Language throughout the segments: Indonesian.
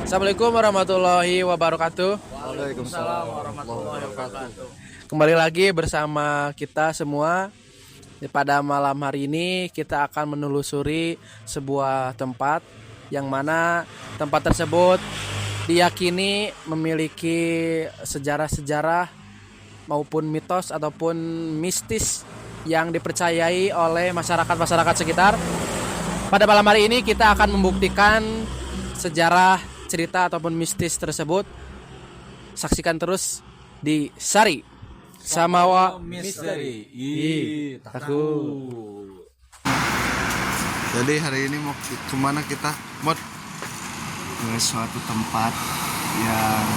Assalamualaikum warahmatullahi wabarakatuh. Waalaikumsalam warahmatullahi wabarakatuh. Kembali lagi bersama kita semua. Pada malam hari ini kita akan menelusuri sebuah tempat yang mana tempat tersebut diyakini memiliki sejarah-sejarah maupun mitos ataupun mistis yang dipercayai oleh masyarakat-masyarakat sekitar. Pada malam hari ini kita akan membuktikan sejarah, cerita ataupun mistis tersebut. Saksikan terus di Sari Samawa Misteri. Takut. Jadi hari ini mau kemana kita? Mod ke suatu tempat yang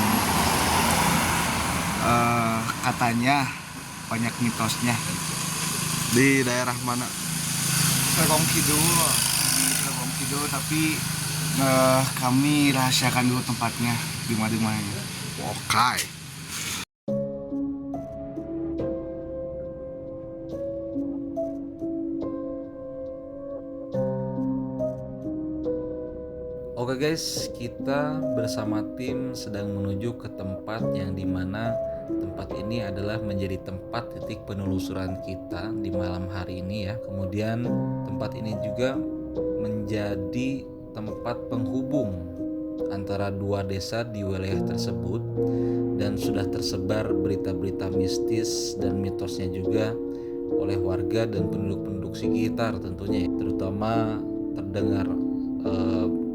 katanya banyak mitosnya. Di daerah mana? Sergong Kidul, tapi kami rahasiakan dulu tempatnya di mana. Oke. Oke guys, kita bersama tim sedang menuju ke tempat yang dimana tempat ini adalah menjadi tempat titik penelusuran kita di malam hari ini ya. Kemudian tempat ini juga menjadi tempat penghubung antara dua desa di wilayah tersebut, dan sudah tersebar berita-berita mistis dan mitosnya juga oleh warga dan penduduk-penduduk sekitar tentunya, terutama terdengar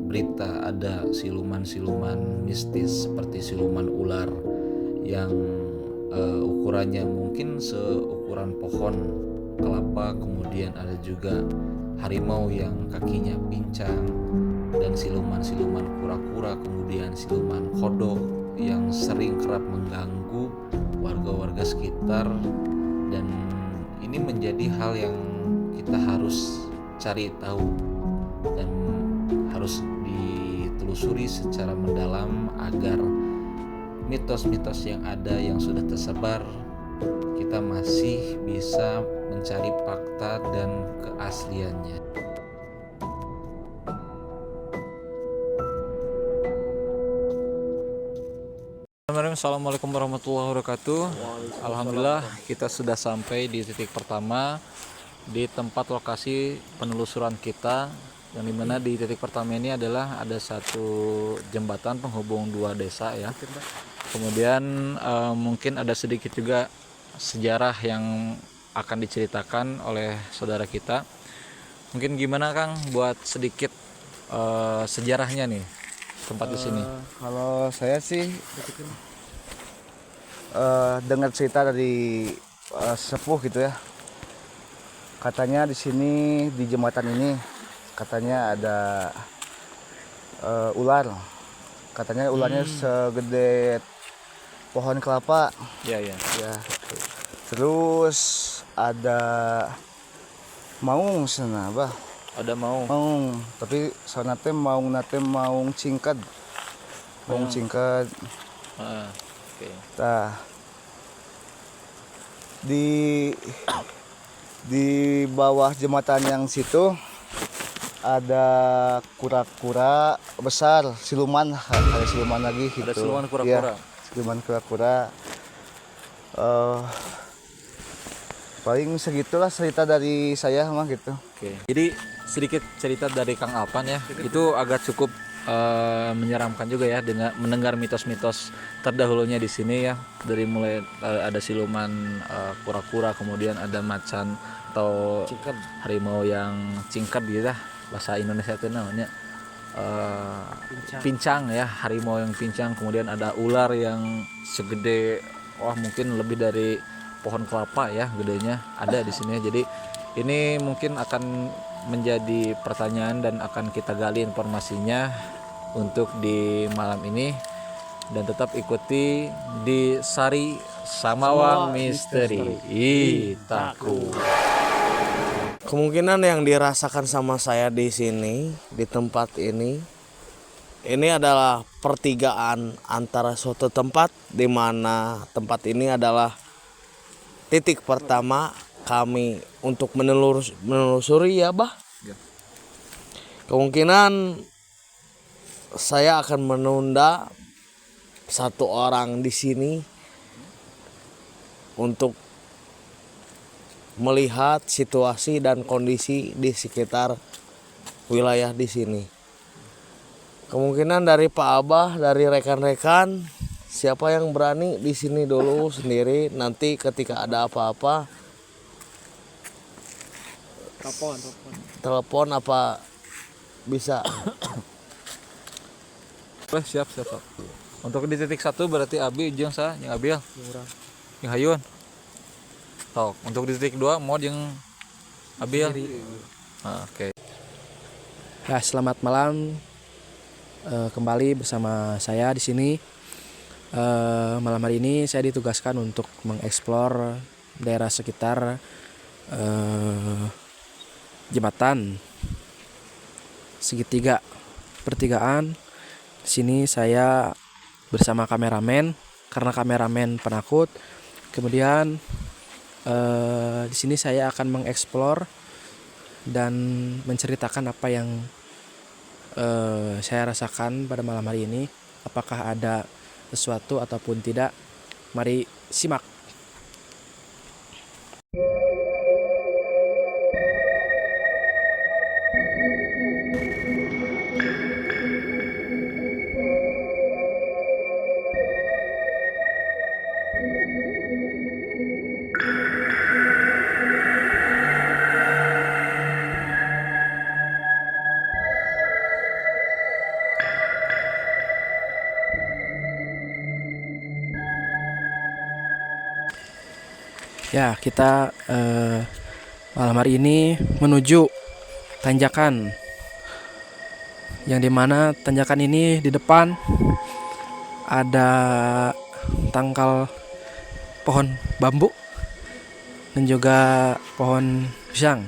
berita ada siluman-siluman mistis seperti siluman ular yang ukurannya mungkin seukuran pohon kelapa, kemudian ada juga harimau yang kakinya pincang, dan siluman-siluman kura-kura, kemudian siluman kodok yang sering kerap mengganggu warga-warga sekitar. Dan ini menjadi hal yang kita harus cari tahu dan harus ditelusuri secara mendalam agar mitos-mitos yang ada yang sudah tersebar kita masih bisa mencari fakta dan keasliannya. Assalamualaikum warahmatullahi wabarakatuh. Alhamdulillah kita sudah sampai di titik pertama di tempat lokasi penelusuran kita, yang dimana di titik pertama ini adalah ada satu jembatan penghubung dua desa ya. Kemudian mungkin ada sedikit juga sejarah yang akan diceritakan oleh saudara kita. Mungkin gimana Kang buat sedikit sejarahnya nih tempat di sini? Kalau saya sih dengar cerita dari sepuh gitu ya. Katanya di sini di jembatan ini katanya ada ular. Katanya ularnya segede pohon kelapa. Ya. Terus ada maung sana, bah. Ada mau. Maung, tapi sana teh maung nate maung cingkad. Maung cingkad. Oke. Nah, di bawah jembatan yang situ ada kura-kura besar, siluman, ada siluman lagi gitu. Ada siluman kura-kura. Ya, siluman kura-kura. Paling segitulah cerita dari saya mah gitu. Oke. Jadi sedikit cerita dari Kang Alpan ya. Itu agak cukup menyeramkan juga ya dengan mendengar mitos-mitos terdahulunya di sini ya. Dari mulai ada siluman kura-kura, kemudian ada macan atau harimau yang cingkat gitu ya. Bahasa Indonesia itu namanya pincang ya, harimau yang pincang. Kemudian ada ular yang segede mungkin lebih dari pohon kelapa ya gedenya, ada di sini. Jadi ini mungkin akan menjadi pertanyaan dan akan kita gali informasinya untuk di malam ini, dan tetap ikuti di Sari Samawa Misteri. Takut. Kemungkinan yang dirasakan sama saya di sini, di tempat ini adalah pertigaan antara suatu tempat di mana tempat ini adalah titik pertama kami untuk menelusuri ya bah. Kemungkinan saya akan menunda satu orang di sini untuk melihat situasi dan kondisi di sekitar wilayah di sini. Kemungkinan dari Pak Abah, dari rekan-rekan, siapa yang berani di sini dulu sendiri. Nanti ketika ada apa-apa, telepon apa bisa. Siap. Untuk di titik 1 berarti Abi jeung sa yang Abil. Yang Hayun. Sok, untuk di titik 2 mod yang Abil. Oke. Ya, selamat malam. Kembali bersama saya di sini. Malam hari ini saya ditugaskan untuk mengeksplor daerah sekitar jembatan segitiga pertigaan. Di sini saya bersama kameramen karena kameramen penakut. Kemudian di sini saya akan mengeksplor dan menceritakan apa yang saya rasakan pada malam hari ini. Apakah ada sesuatu ataupun tidak? Mari simak. Ya, kita malam hari ini menuju tanjakan, yang dimana tanjakan ini di depan ada tangkal pohon bambu dan juga pohon pisang,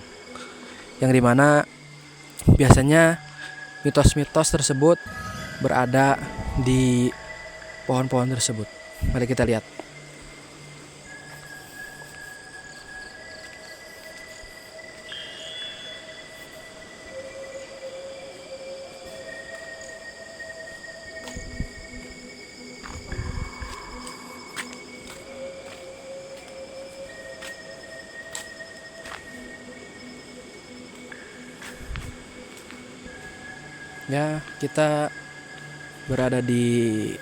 yang dimana biasanya mitos-mitos tersebut berada di pohon-pohon tersebut. Mari kita lihat. Ya, kita berada di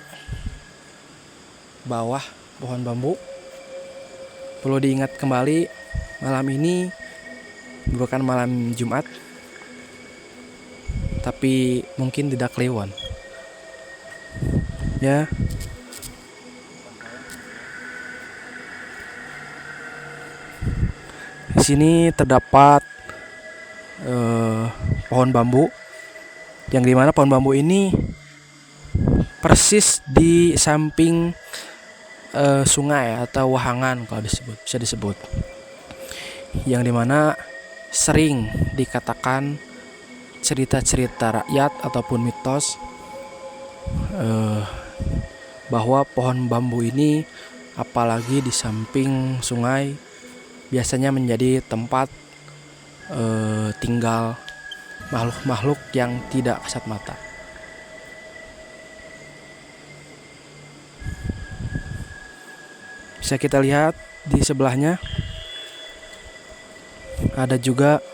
bawah pohon bambu. Perlu diingat kembali, malam ini bukan malam Jumat, tapi mungkin tidak Kliwon. Ya. Di sini terdapat pohon bambu, yang dimana pohon bambu ini persis di samping sungai atau wahangan kalau bisa disebut, yang dimana sering dikatakan cerita-cerita rakyat ataupun mitos bahwa pohon bambu ini, apalagi di samping sungai, biasanya menjadi tempat tinggal makhluk-makhluk yang tidak kasat mata. Bisa kita lihat di sebelahnya ada juga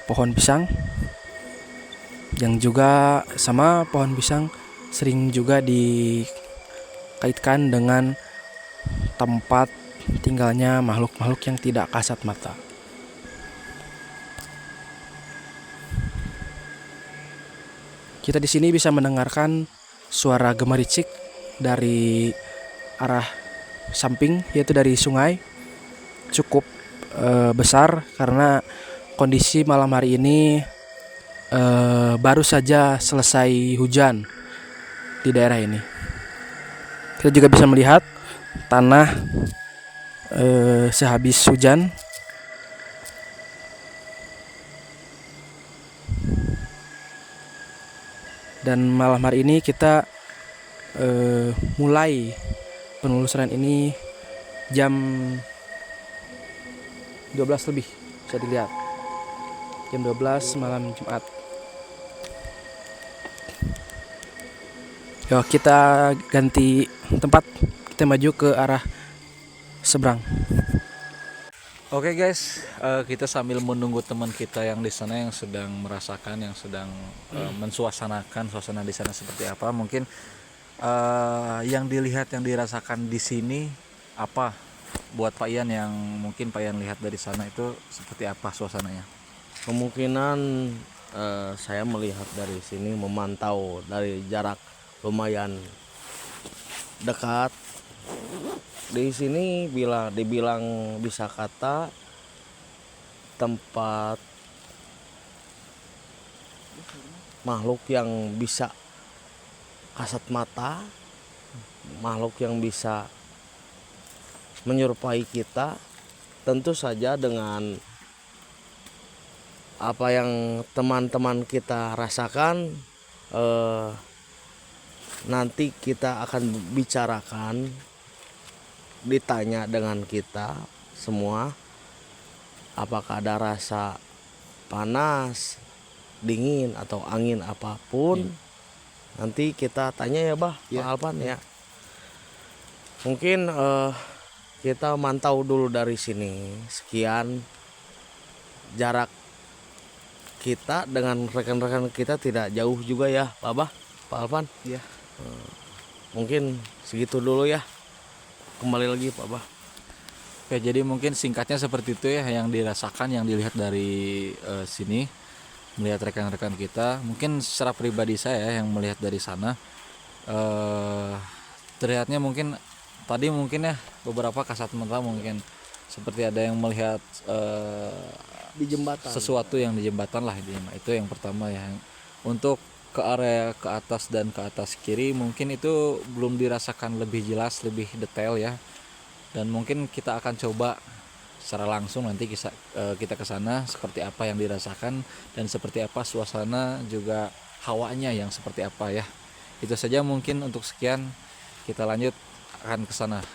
pohon pisang, yang juga sama pohon pisang sering juga dikaitkan dengan tempat tinggalnya makhluk-makhluk yang tidak kasat mata. Kita di sini bisa mendengarkan suara gemericik dari arah samping, yaitu dari sungai, cukup besar karena kondisi malam hari ini baru saja selesai hujan di daerah ini. Kita juga bisa melihat tanah sehabis hujan. Dan malam hari ini kita mulai penelusuran ini jam 12 lebih, bisa dilihat. Jam 12 malam Jumat. Yuk kita ganti tempat, kita maju ke arah seberang. Oke guys, kita sambil menunggu teman kita yang di sana yang sedang merasakan, yang sedang mensuasanakan suasana di sana seperti apa. Mungkin yang dilihat, yang dirasakan di sini apa buat Pak Ian, yang mungkin Pak Ian lihat dari sana itu seperti apa suasananya? Kemungkinan saya melihat dari sini, memantau dari jarak lumayan dekat. Di sini dibilang bisa kata tempat makhluk yang bisa kasat mata, makhluk yang bisa menyerupai kita, tentu saja dengan apa yang teman-teman kita rasakan. Nanti kita akan bicarakan, ditanya dengan kita semua, apakah ada rasa panas, dingin atau angin apapun. Nanti kita tanya ya Pak Alpan ya. Mungkin kita mantau dulu dari sini. Sekian jarak kita dengan rekan-rekan kita tidak jauh juga ya Pak Alpan ya. Mungkin segitu dulu ya. Kembali lagi Pak Bah. Oke, jadi mungkin singkatnya seperti itu ya yang dirasakan, yang dilihat dari sini, melihat rekan-rekan kita. Mungkin secara pribadi saya yang melihat dari sana, terlihatnya mungkin tadi mungkin ya beberapa kasat mata mungkin seperti ada yang melihat Di jembatan. sesuatu yang di jembatan lah, itu yang pertama ya. Untuk ke area ke atas dan ke atas kiri mungkin itu belum dirasakan lebih jelas, lebih detail ya. Dan mungkin kita akan coba secara langsung nanti kita ke sana seperti apa yang dirasakan dan seperti apa suasana juga hawanya yang seperti apa ya. Itu saja mungkin untuk sekian, kita lanjut akan ke sana.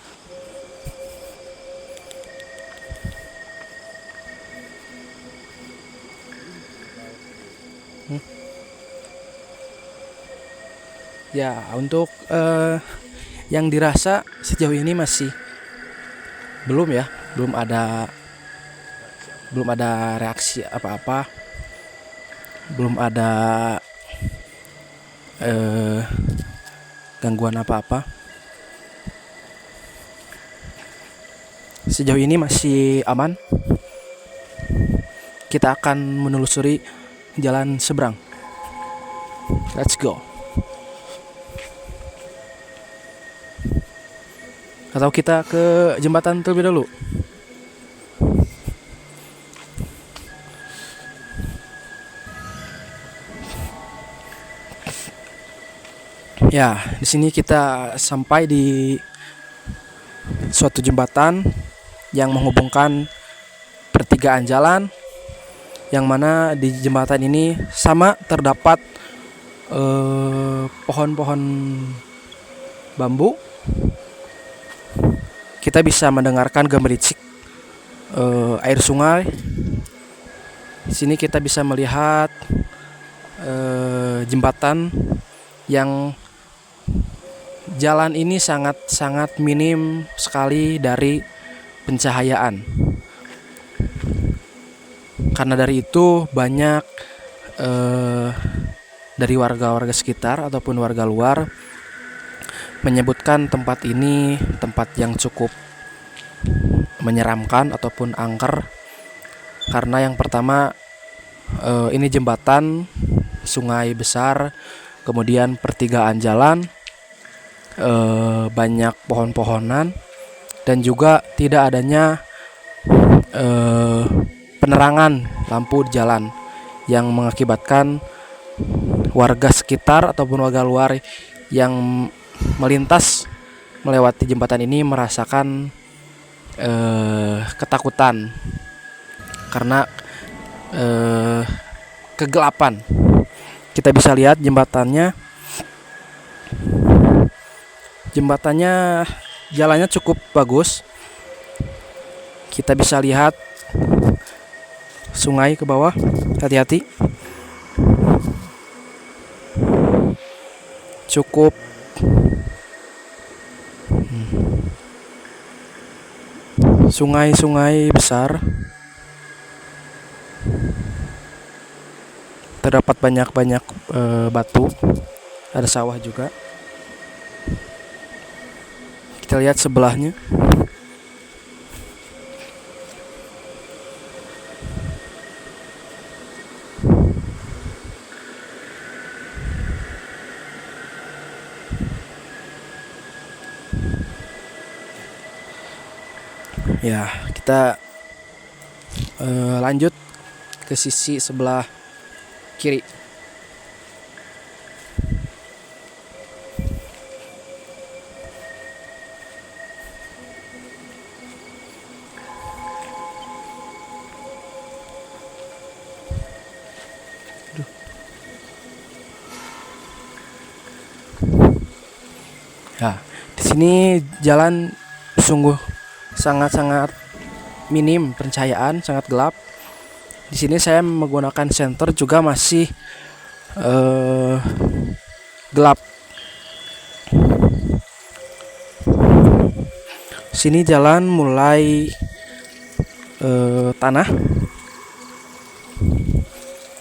Ya, untuk yang dirasa sejauh ini masih belum ada reaksi apa-apa, belum ada gangguan apa-apa. Sejauh ini masih aman. Kita akan menelusuri jalan seberang. Let's go. Atau kita ke jembatan terlebih dahulu? Ya, di sini kita sampai di suatu jembatan yang menghubungkan pertigaan jalan, yang mana di jembatan ini sama terdapat pohon-pohon bambu. Kita bisa mendengarkan gemericik air sungai. Di sini kita bisa melihat jembatan yang jalan ini sangat minim sekali dari pencahayaan. Karena dari itu banyak dari warga-warga sekitar ataupun warga luar menyebutkan tempat ini tempat yang cukup menyeramkan ataupun angker. Karena yang pertama ini jembatan, sungai besar, kemudian pertigaan jalan, banyak pohon-pohonan, dan juga tidak adanya penerangan lampu di jalan yang mengakibatkan warga sekitar ataupun warga luar yang melintas melewati jembatan ini merasakan ketakutan karena kegelapan. Kita bisa lihat jembatannya jalannya cukup bagus. Kita bisa lihat sungai ke bawah, hati-hati. Cukup Sungai-sungai besar. Terdapat banyak-banyak batu. Ada sawah juga. Kita lihat sebelahnya. Ya, kita lanjut ke sisi sebelah kiri. Ya, di sini jalan sungguh sangat-sangat minim pencahayaan, sangat gelap. Di sini saya menggunakan senter juga masih gelap. Sini jalan mulai tanah.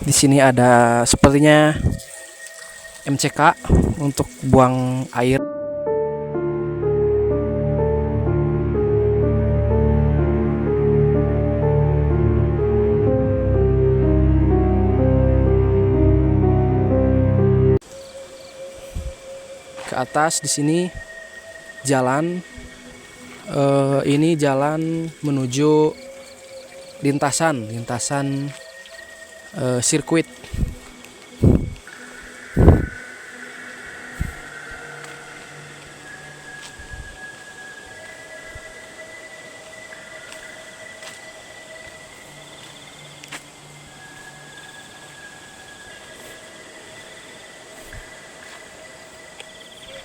Di sini ada sepertinya MCK untuk buang air. Ke atas di sini jalan ini jalan menuju lintasan sirkuit.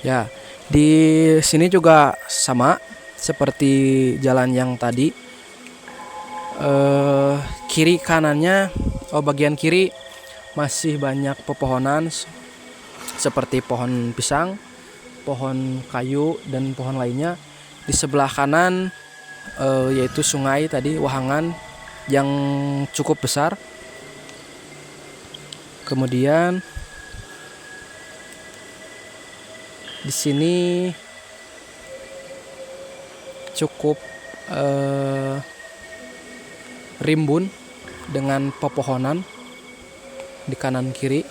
Ya, di sini juga sama seperti jalan yang tadi. Kiri kanannya, bagian kiri masih banyak pepohonan seperti pohon pisang, pohon kayu dan pohon lainnya. Di sebelah kanan yaitu sungai tadi, Wahangan yang cukup besar. Kemudian di sini cukup rimbun dengan pepohonan di kanan kiri.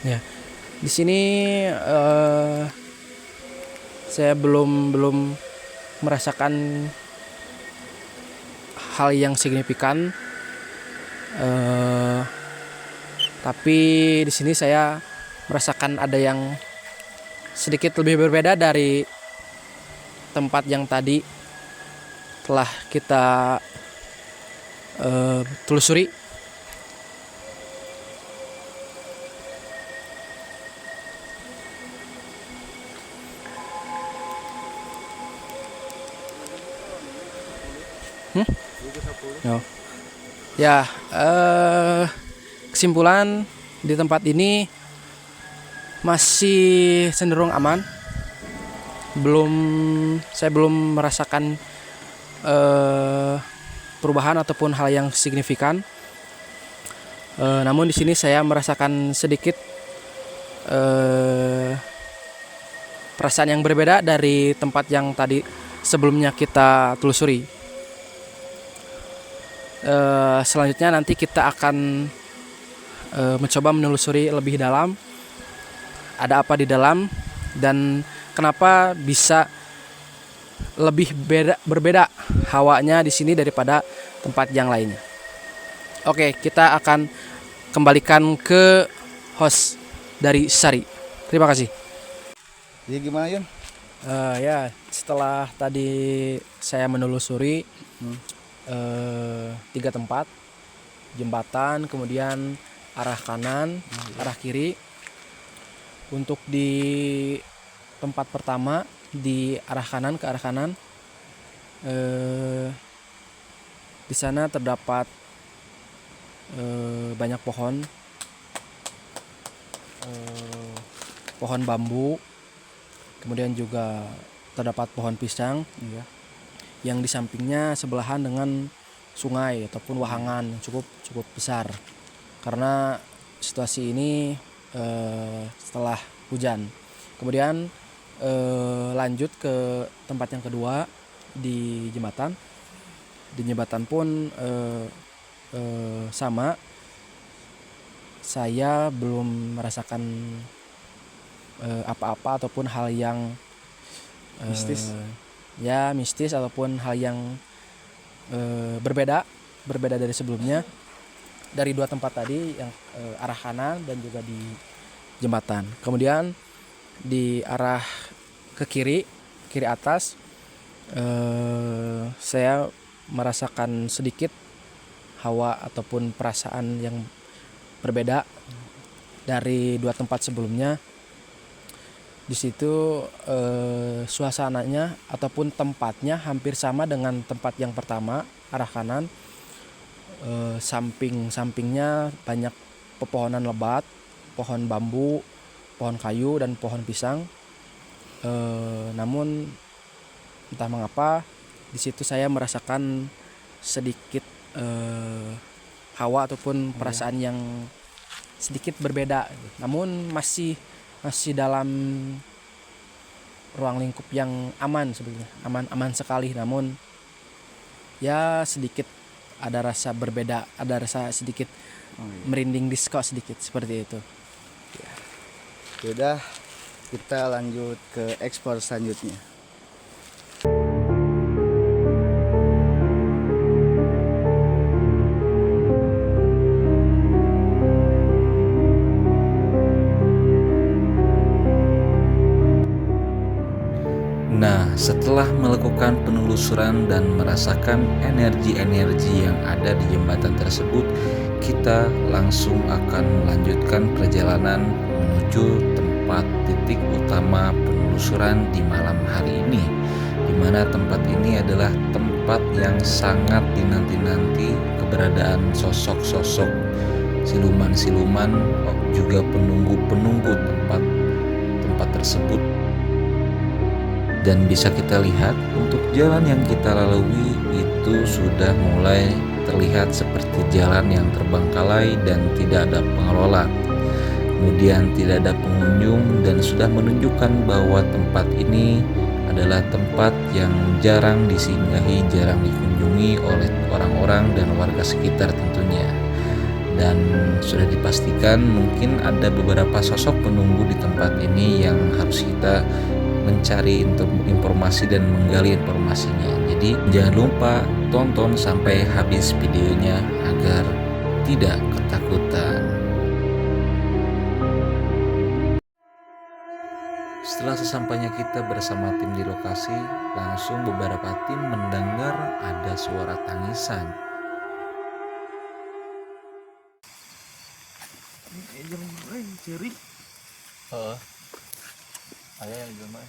Ya, di sini saya belum merasakan hal yang signifikan, tapi di sini saya merasakan ada yang sedikit lebih berbeda dari tempat yang tadi telah kita telusuri. No. Ya, kesimpulan di tempat ini masih cenderung aman. Saya belum merasakan perubahan ataupun hal yang signifikan. Namun di sini saya merasakan sedikit perasaan yang berbeda dari tempat yang tadi sebelumnya kita telusuri. Selanjutnya nanti kita akan mencoba menelusuri lebih dalam ada apa di dalam dan kenapa bisa lebih berbeda hawanya di sini daripada tempat yang lainnya. Oke, kita akan kembalikan ke host dari Sari. Terima kasih. Jadi gimana Yun? Ya, setelah tadi saya menelusuri 3 tempat, jembatan, kemudian arah kanan, arah kiri. Untuk di tempat pertama di arah kanan, ke arah kanan, di sana terdapat banyak pohon bambu, kemudian juga terdapat pohon pisang, yang di sampingnya sebelahan dengan sungai ataupun wahangan yang cukup besar. Karena situasi ini setelah hujan. Kemudian lanjut ke tempat yang kedua di jembatan. Di jembatan pun sama, saya belum merasakan apa-apa ataupun hal yang Mistis. mistis ataupun hal yang berbeda dari sebelumnya, dari dua tempat tadi yang arah kanan dan juga di jembatan. Kemudian di arah ke kiri atas, saya merasakan sedikit hawa ataupun perasaan yang berbeda dari dua tempat sebelumnya. Di situ suasananya ataupun tempatnya hampir sama dengan tempat yang pertama, arah kanan. Samping-sampingnya banyak pepohonan lebat, pohon bambu, pohon kayu dan pohon pisang. Namun entah mengapa di situ saya merasakan sedikit hawa ataupun perasaan yang sedikit berbeda. Namun masih dalam ruang lingkup yang aman sebetulnya, aman sekali. Namun ya sedikit ada rasa berbeda, ada rasa sedikit merinding disco sedikit seperti itu. Sudah, kita lanjut ke ekspor selanjutnya. Nah, setelah melakukan penelusuran dan merasakan energi-energi yang ada di jembatan tersebut, kita langsung akan melanjutkan perjalanan menuju tempat titik utama penelusuran di malam hari ini, di mana tempat ini adalah tempat yang sangat dinanti-nanti keberadaan sosok-sosok siluman-siluman, juga penunggu-penunggu tempat tersebut. Dan bisa kita lihat untuk jalan yang kita lalui itu sudah mulai terlihat seperti jalan yang terbengkalai dan tidak ada pengelola. Kemudian tidak ada pengunjung dan sudah menunjukkan bahwa tempat ini adalah tempat yang jarang disinggahi, jarang dikunjungi oleh orang-orang dan warga sekitar tentunya. Dan sudah dipastikan mungkin ada beberapa sosok penunggu di tempat ini yang harus kita mencari informasi dan menggali informasinya. Jadi jangan lupa tonton sampai habis videonya agar tidak ketakutan. Setelah sesampainya kita bersama tim di lokasi, langsung beberapa tim mendengar ada suara tangisan. Ayah yang jelma.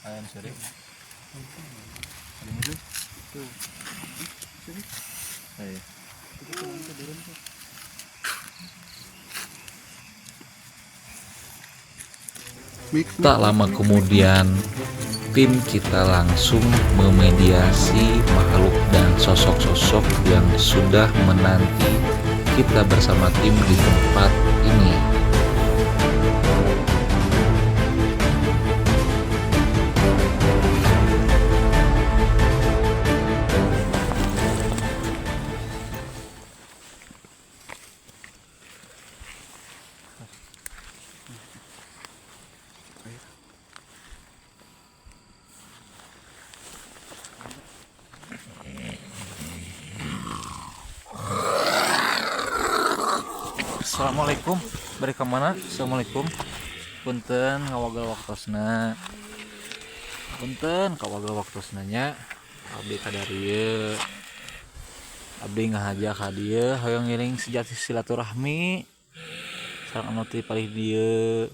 Ayah yang sering. Ini tuh. Ayah. Tak lama kemudian, tim kita langsung memediasi makhluk dan sosok-sosok yang sudah menanti kita bersama tim di tempat ini. Assalamualaikum. Bari ka mana? Assalamualaikum. Punten ngawagal waktosna. Punten kawagal waktosna nya. Abdi ka dari abdi ngahajak ka dieu hoyong ngiring sejati silaturahmi sareng anu ti palih dieu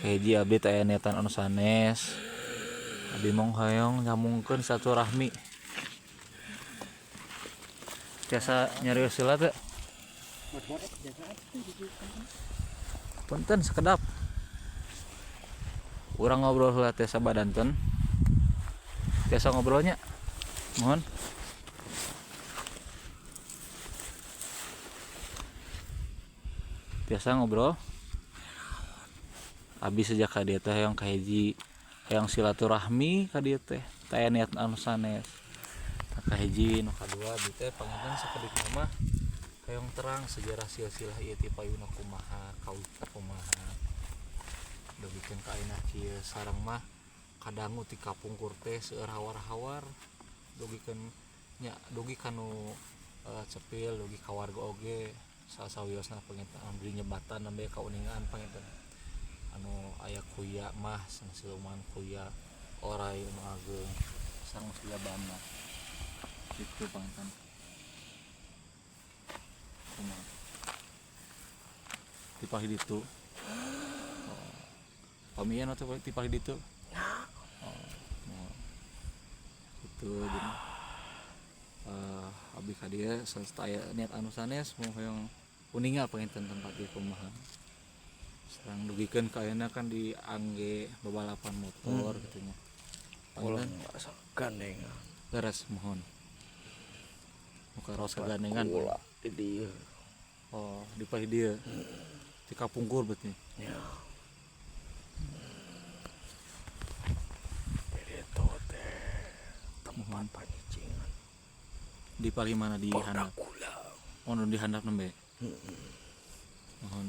hiji abdi teh aya niatan anu sanes abdi mong hoyong nyambungkeun silaturahmi tiasa nyarios heula teh punten sekedap urang ngobrol heula teh sabadanten tiasa ngobrolnya mohon biasa ngobrol abis sejak ka dieu teh hoyong ka hiji hoyong silaturahmi ka dieu teh aya niat anu sanes ka hiji nu kadua abdi teh panganten sakedik mah hoyong terang sejarah silsilah ieu ti payuna kumaha kawita kumaha dugikeun ka ayeuna kieu sareng mah kadangu ti kapungkur teh seueur hawar-hawar dugikeun nya dugi kanu cepil dugi ka warga oge sawiosna panginten anu di nyebatan nembe kauningan panginten anu aya kuya mah sang siluman kuya orai anu ageung sang silabana kitu panginten kumaha ti palih ditu pamian atuh ti palih ditu gitu jadi abdi ka dieu aya niat anu sanes mau hoyong uningal panginten tempat ieu kumaha sareng dugikeun ka ayeuna kan di angge babalapan motor gitu nya panginten gandeng beres mohon muka raos kagandengan ulah di dieu oh di palih dieu di kapungkur berarti ya itu teh tempat panyicingan di palih mana di handap gula oh nu di handap nembe mohon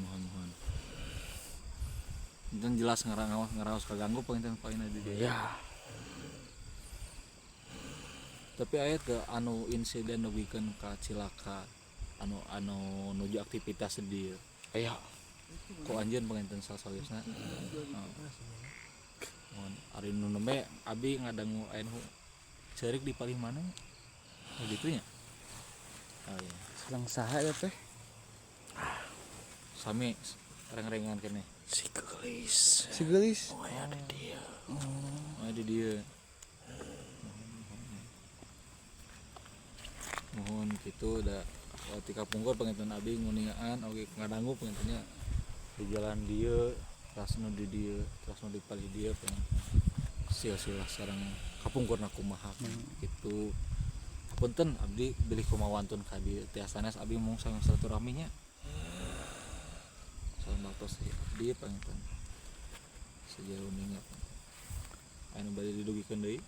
dan jelas ngaraos kaganggu panginten paina di dieu ya tapi aya ke anu insiden nugikeun ka cilaka anu nuju aktivitas di dieu aya ku anjeun panginten sasawiosna mohon ari nu nembe abi ngadangu aya nu ceurik di palih mana oh gitu nya oh iya Sedang saha ya teh? sami reng-rengan keneh si gelis Si geulis. aya di dieu di dieu mohon gitu da ti kapungkur panginten abi nguningaan oge ngadangu pangintennya di jalan dieu rasna di dieu rasna di palih dieu sil-silah sareng kapungkurna kumaha gitu punten abdi bilih kumaha wantun ka dieu tiasanes abi mung sareng silaturahminya sareng baktos abdi panginten sejauh ini anu bade didugikeun deui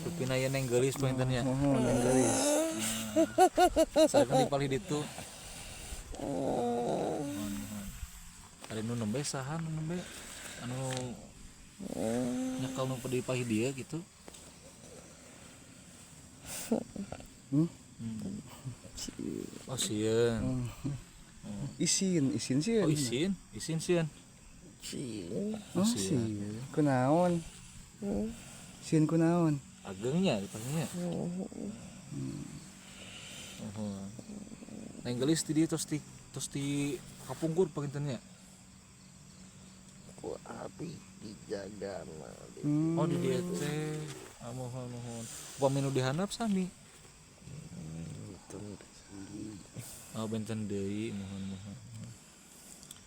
Rupina yang gelis pangintennya. Mohon yang geulis. Saya kan dipalih ditu. Ari nu nembe saha nu nembe anu nyakal nu dipalih dia gitu. Oh sieun. Isin sieun. Oh isin sieun. Oh sieun. Kunaon? Sieun kunaon? Agengnya dipalihnya. Neng gelis di dieu tos di kapungkur pangintennya. ku abi dijagana Oh di dieu teh. Mohon. Upami nu dihandap sami. Oh benten deui mohon.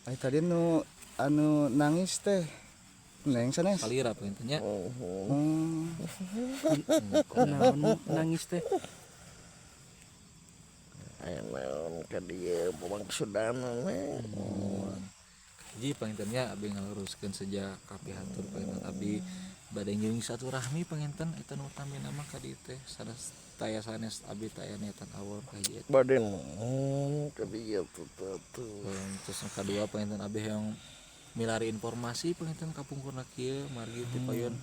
Ai tadi anu nangis teh. Neng sanes. Kalira pangintennya. Kunaon nangis teh? aya naon ka dieu pamaksudana we Ji pangintennya abi ngaluruskeun sejak kapihatur panginten abi bade ngiring silaturahmi panginten eta nu utami nama ka dieu teh sadaya sanes abi taya niatan awal ka hiji eta. baden ka dieu tuh Terus yang kedua panginten abi yang milari informasi panginten kapungkurna kieu margi ti payeun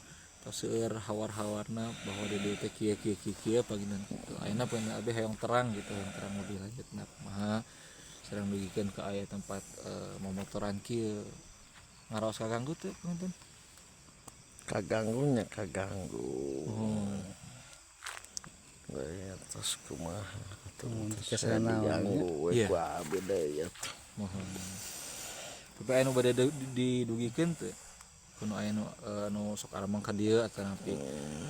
tos seueur hawar-hawarna bahwa di dieu teh kieu panginten kitu. Ayeuna panginten abi hayang terang gitu, hayang terang lebih lanjutna kumaha sareng dugikeun ka aya tempat momotoran kieu Ngaraos kaganggu teh punten. Kaganggunya kaganggu. Oh. Ya terus kumaha tuh kesana diganggu we Iya. ku abi deui ya. Mohon. Tapi anu bade didugikeun teu. Kuno aya nu sok aramang ka dieu atawa napi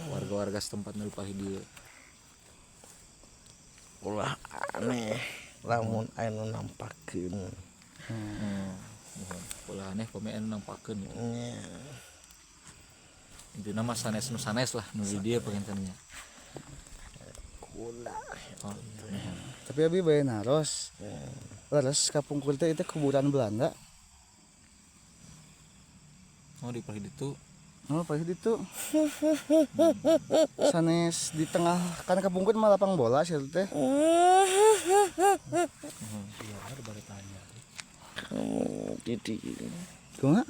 warga-warga setempat nu pahi dieu. Ulah aneh lamun aya nu nampakeun. Mohon. Ulah aneh pame anu nampakeun. Nya. Intina mah sanes nu sanes lah nu di dieu pengintennya. Kula. Oh, iya. Tapi abi bae naros. Laras kapungkur teh itu kuburan Belanda. Oh di pahi ditu. Oh, pas itu sanes di tengah kan kapungkur mah lapang bola sih teh. Iya, ada balik tanya. Jadi Kumaha?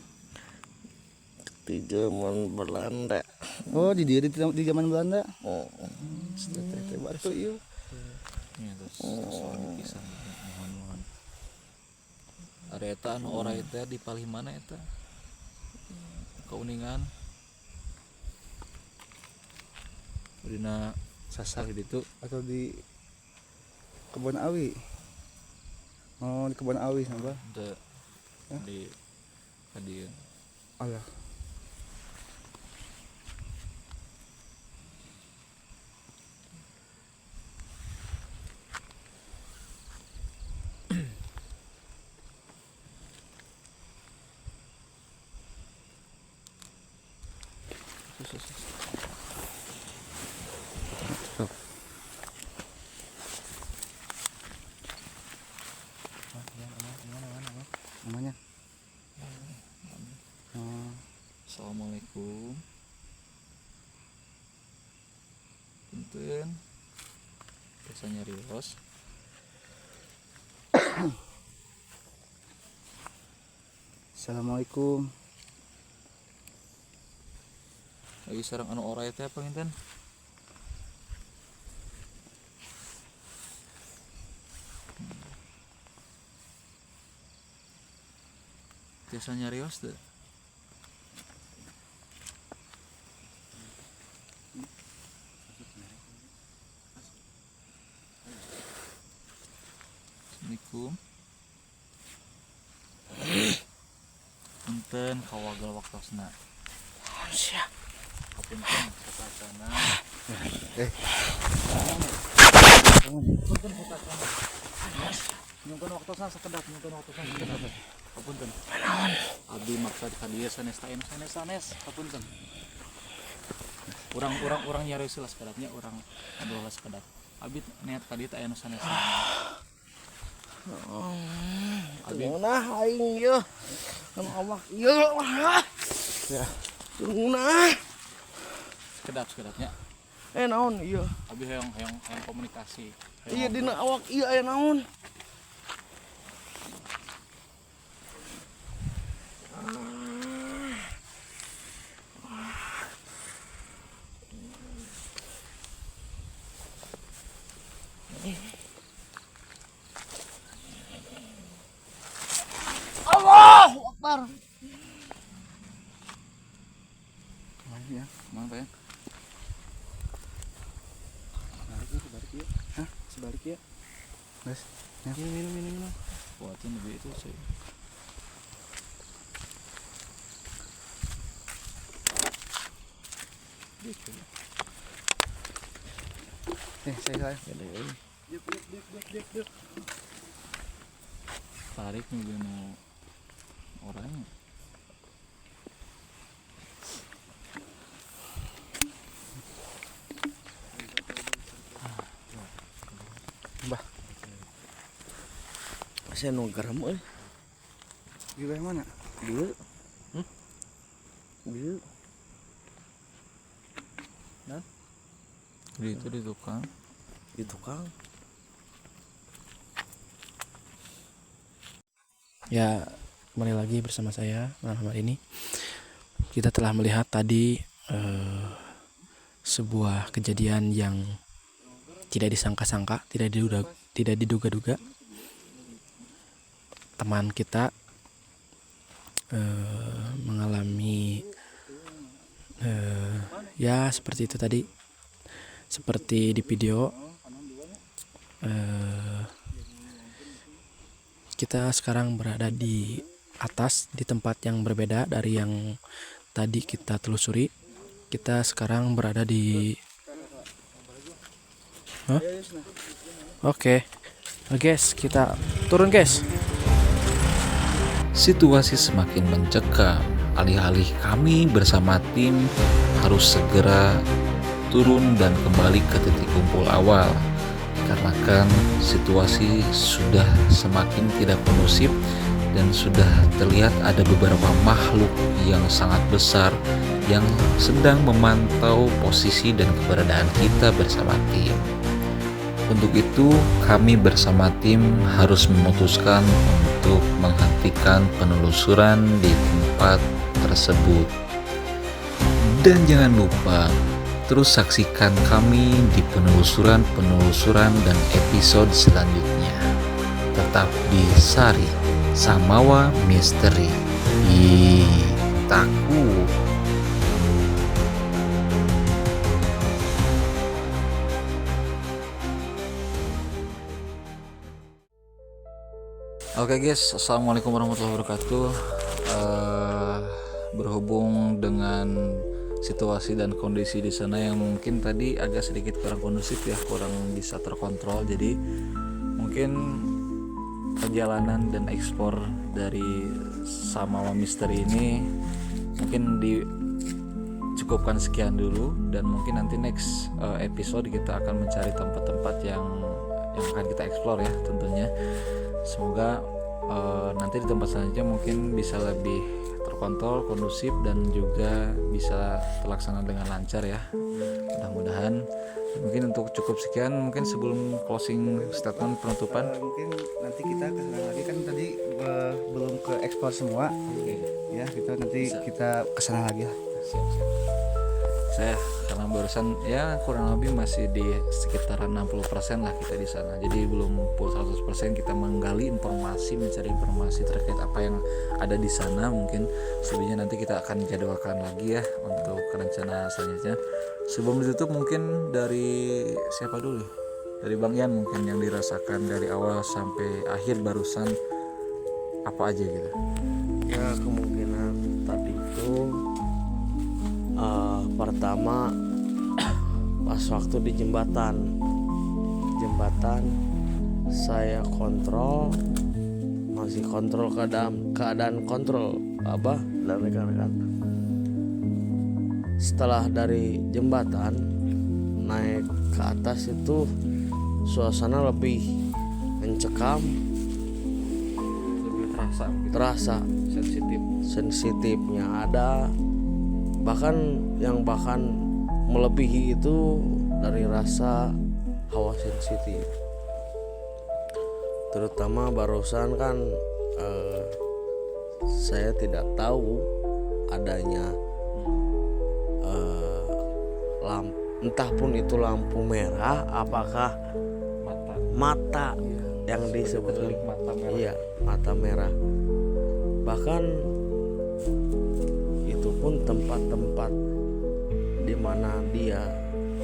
di zaman Belanda. Oh, di dia di zaman Belanda. Oh, Teh batu ieu. Iya terus soal kisah mohon. Ada eta anu ora eta di palih mana eta? Kauningan. Dina sasar ditu. Atau di kebun awi. Oh, di kebun awi napa? Teu di kadieu. Alah. Namanya. Oh, Assalamualaikum. Punten. Biasanya rios. Assalamualaikum. Lagi sareng anu ora teh panginten? Biasanya rios teh. Assalamualaikum. Punten kawagal waktosna. siap. Punten kakacana. Punten kakacana. Nyungkeun waktosna sakedap, nyungkeun waktosna sakedap. Punten. Abdi maksud ka dieu sanes ta anu sanes. Punten. Urang nyari sila sekedapnya urang adalah sekedap. Abdi niat ka dieu ta anu sanes. Tunah aing ieu. Anu awak ieu. Ya. Tunah. Sekedapnya. Naon ieu? Abdi hayang komunikasi. Iya dina awak ieu aya naon? Allahu Akbar. ya. Mana Pak ya? Sebalik ya. Guys, Minum. Buatin lebih itu sih. saya. Tarik nih mau orangnya. Mbah, Saya nu garam euy. di mana? Dieu. Dieu. Itu di tukang. Di tukang. Ya, kembali lagi bersama saya malam hari ini. Kita telah melihat tadi sebuah kejadian yang tidak disangka-sangka, tidak diduga-duga. Teman kita mengalami ya seperti itu tadi, seperti di video. Kita sekarang berada di atas, di tempat yang berbeda dari yang tadi kita telusuri. Kita sekarang berada di Oke, guys, kita turun guys. Situasi semakin mencekam. Alih-alih kami bersama tim harus segera turun dan kembali ke titik kumpul awal. Dikarenakan situasi sudah semakin tidak kondusif dan sudah terlihat ada beberapa makhluk yang sangat besar yang sedang memantau posisi dan keberadaan kita bersama tim. Untuk itu, kami bersama tim harus memutuskan untuk menghentikan penelusuran di tempat tersebut. Dan jangan lupa, terus saksikan kami di penelusuran dan episode selanjutnya. Tetap di Sari Samawa Misteri. Takut. Oke guys, assalamualaikum warahmatullahi wabarakatuh. Berhubung dengan situasi dan kondisi di sana yang mungkin tadi agak sedikit kurang kondusif ya, kurang bisa terkontrol, jadi mungkin perjalanan dan ekspor dari Samawa Misteri ini mungkin dicukupkan sekian dulu, dan mungkin nanti next episode kita akan mencari tempat-tempat yang akan kita eksplor ya tentunya. Semoga nanti di tempat selanjutnya mungkin bisa lebih terkontrol, kondusif, dan juga bisa terlaksana dengan lancar ya, mudah-mudahan. Mungkin untuk cukup sekian, mungkin sebelum closing statement penutupan. Mungkin nanti kita kesana lagi, kan tadi belum ke ekspor semua. Ya, kita nanti kita kesana lagi ya. Siap. Saya karena barusan ya kurang lebih masih di sekitaran 60% lah kita di sana. Jadi belum full 100% kita menggali informasi, mencari informasi terkait apa yang ada di sana. Mungkin selebihnya nanti kita akan jadwalkan lagi ya untuk rencana selanjutnya. Sebelum ditutup mungkin dari siapa dulu? Dari Bang Ian mungkin, yang dirasakan dari awal sampai akhir barusan apa aja gitu. Ya, kemungkinan tadi itu pertama pas waktu di jembatan saya masih kontrol keadaan kontrol Abah dan rekan-rekan. Setelah dari jembatan naik ke atas itu suasana lebih mencekam, Lebih terasa sensitifnya ada, bahkan melebihi itu dari rasa hawa sensitif. Terutama barusan kan saya tidak tahu adanya entah pun itu lampu merah, apakah mata yang disebut mata merah. Iya, mata merah. Bahkan itu pun tempat-tempat di mana dia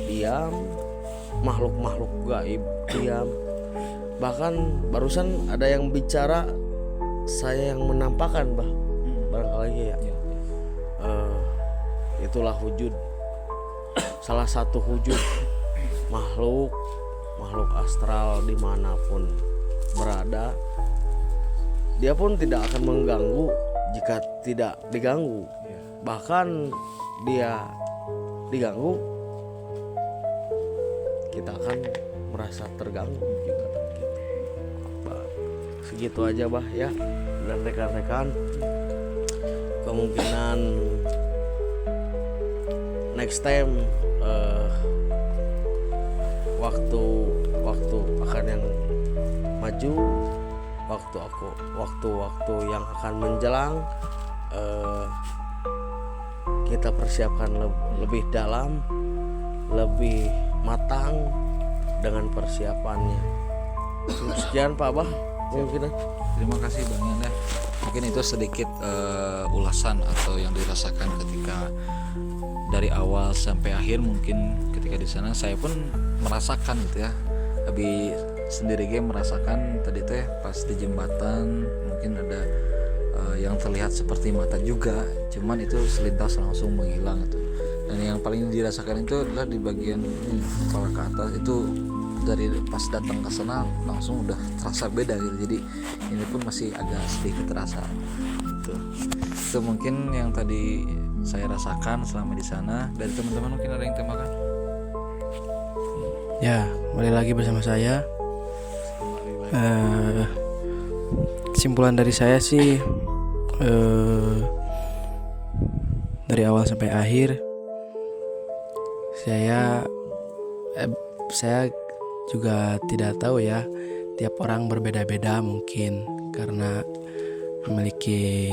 diam, makhluk-makhluk gaib diam. Bahkan barusan ada yang bicara, saya yang menampakkan barangkali ya. Itulah wujud, salah satu wujud makhluk astral dimanapun berada. Dia pun tidak akan mengganggu jika tidak diganggu. Bahkan dia diganggu, kita akan merasa terganggu juga gitu. Segitu aja ya, dan rekan-rekan, kemungkinan next time waktu akan yang maju, waktu yang akan menjelang, kita persiapkan lebih dalam, lebih matang dengan persiapannya. Sekian Pak Abah, mungkin. Terima kasih Bang Ian. mungkin itu sedikit ulasan atau yang dirasakan ketika dari awal sampai akhir. Mungkin ketika di sana saya pun merasakan gitu ya, Abi sendiri merasakan tadi teh pas di jembatan mungkin ada yang terlihat seperti mata juga, cuman itu selintas langsung menghilang gitu. Dan yang paling dirasakan itu adalah di bagian kepala ke atas itu, dari pas datang ke sana langsung udah terasa beda gitu. Jadi ini pun masih agak sedikit terasa gitu. Itu mungkin yang tadi saya rasakan selama di sana. Dari teman-teman mungkin ada yang tambahkan? Ya, kembali lagi bersama saya. Kesimpulan dari saya sih, dari awal sampai akhir saya juga tidak tahu ya, tiap orang berbeda-beda, mungkin karena memiliki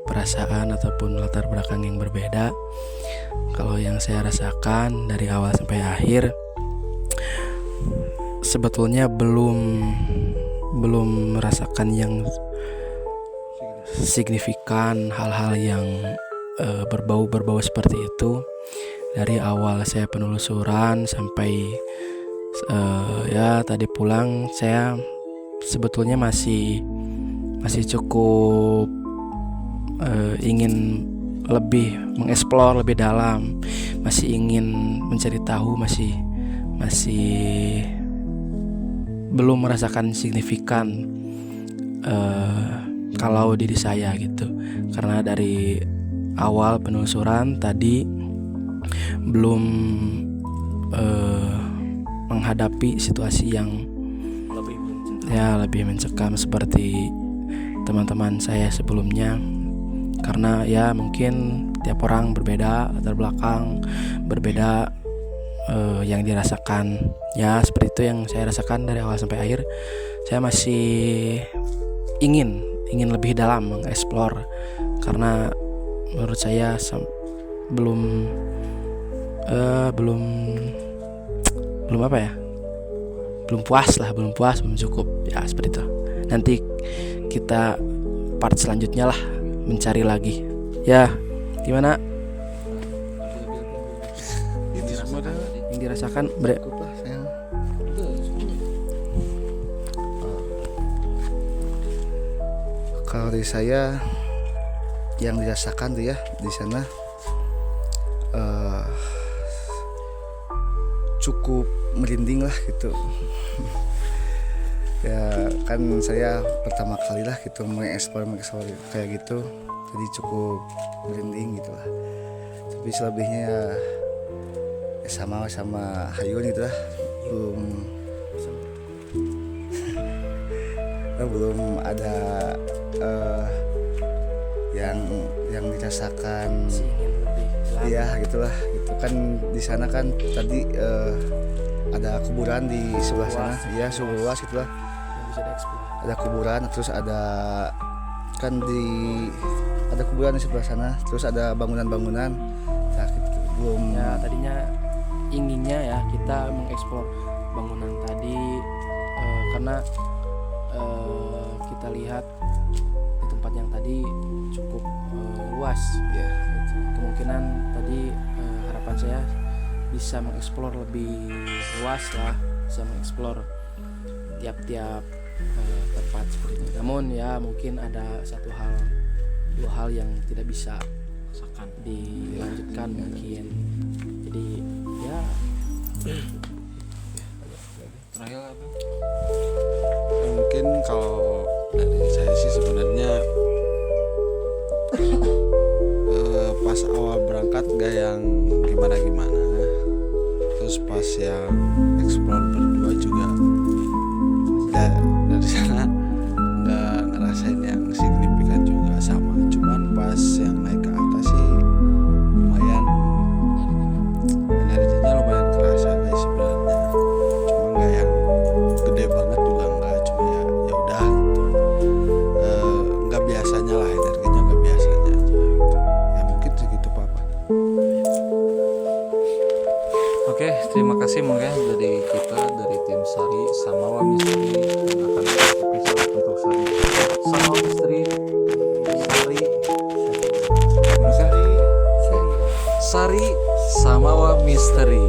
perasaan ataupun latar belakang yang berbeda. Kalau yang saya rasakan dari awal sampai akhir, sebetulnya belum merasakan yang signifikan, hal-hal yang berbau seperti itu. Dari awal saya penelusuran sampai ya tadi pulang, saya sebetulnya masih cukup ingin lebih mengeksplor lebih dalam, masih ingin mencari tahu, masih belum merasakan signifikan kalau diri saya gitu. Karena dari awal penelusuran tadi belum menghadapi situasi yang lebih mencekam seperti teman-teman saya sebelumnya. Karena ya mungkin tiap orang berbeda, latar belakang berbeda, yang dirasakan ya seperti itu yang saya rasakan dari awal sampai akhir. Saya masih ingin lebih dalam mengeksplor, karena menurut saya belum cukup ya, seperti itu. Nanti kita part selanjutnya lah, mencari lagi ya. Gimana yang dirasakan Kalau dari saya yang dirasakan tuh ya di sana cukup merinding lah gitu. Ya kan saya pertama kali lah gitu mengeksplor kayak gitu, jadi cukup merinding gitu lah. Tapi selebihnya ya sama Hayun gitu lah, belum ada yang dirasakan. Iya gitulah gitu kan. Di sana kan tadi ada kuburan di sebelah sana, ya luas gitulah, ada kuburan, terus ada kuburan di sebelah sana, terus ada bangunan-bangunan. Nah gitu, belum ya. Tadinya inginnya ya kita mengeksplor bangunan tadi, karena kita lihat di tempat yang tadi cukup luas ya. Kemungkinan tadi harapan saya bisa mengeksplor lebih luas lah, bisa mengeksplor tiap-tiap tempat seperti itu. Namun ya mungkin ada dua hal yang tidak bisa dilanjutkan mungkin. Jadi ya mungkin kalau dari saya sih sebenarnya pas awal berangkat gak yang gimana, terus pas yang explore berdua juga dari sana nggak ngerasain yang signifikan juga sama. Cuman pas yang naik ke atas sih lumayan energinya lumayan kerasa guys sebenarnya. Cuma nggak yang gede banget juga nggak, cuma ya udah gitu. Nggak biasanya lah, energinya nggak biasanya aja gitu. Ya mungkin segitu Papa. Oke, terima kasih mungkin dari kita, dari tim Sari Sari Samawa Misteri.